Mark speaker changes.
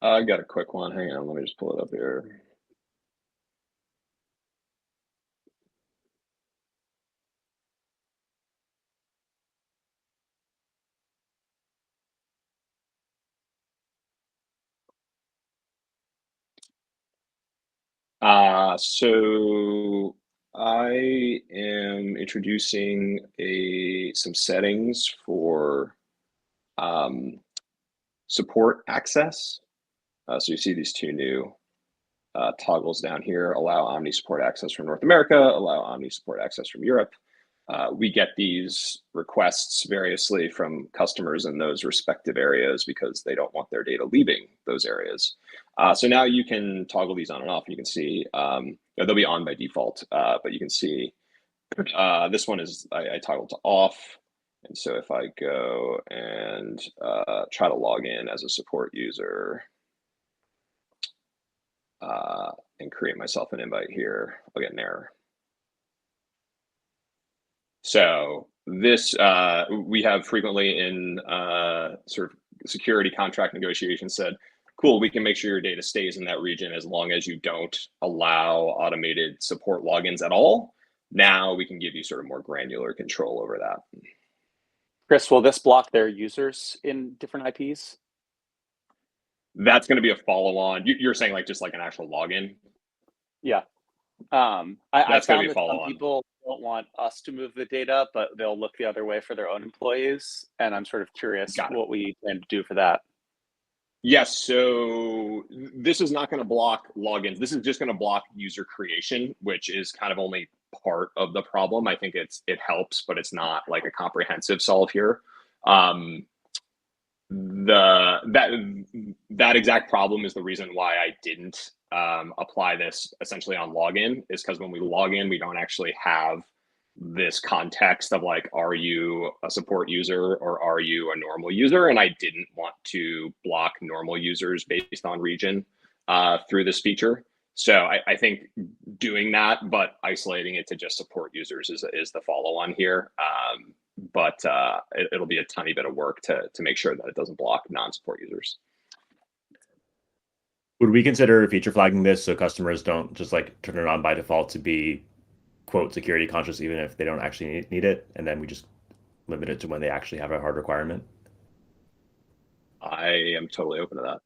Speaker 1: I got a quick one. Hang on, let me just pull it up here. So I am introducing a some settings for um, support access. So you see these two new toggles down here: allow Omni support access from North America, allow Omni support access from Europe. We get these requests variously from customers in those respective areas because they don't want their data leaving those areas. So now you can toggle these on and off. And you can see they'll be on by default, but you can see this one is I toggled to off. And so if I go and try to log in as a support user and create myself an invite here, I'll get an error. So this we have frequently in sort of security contract negotiations said, cool, we can make sure your data stays in that region as long as you don't allow automated support logins at all. Now we can give you sort of more granular control over that.
Speaker 2: Chris, will this block their users in different IPs?
Speaker 1: That's going to be a follow-on. You're saying like just like an actual login?
Speaker 2: Yeah. I
Speaker 1: That's going to be
Speaker 2: found
Speaker 1: a
Speaker 2: that some
Speaker 1: follow-on.
Speaker 2: people don't want us to move the data, but they'll look the other way for their own employees. And I'm sort of curious
Speaker 1: Got it.
Speaker 2: what we plan to do for that.
Speaker 1: Yes, so this is not going to block logins. This is just going to block user creation, which is kind of only part of the problem. I think it helps, but it's not like a comprehensive solve here. Um, the that exact problem is the reason why I didn't apply this essentially on login, is because when we log in, we don't actually have this context of like, are you a support user or are you a normal user? And I didn't want to block normal users based on region through this feature. So I think doing that, but isolating it to just support users is the follow on here. But it'll be a tiny bit of work to make sure that it doesn't block non-support users.
Speaker 3: Would we consider feature flagging this so customers don't just like turn it on by default to be quote security conscious even if they don't actually need it, and then we just limit it to when they actually have a hard requirement?
Speaker 1: I am totally open to that.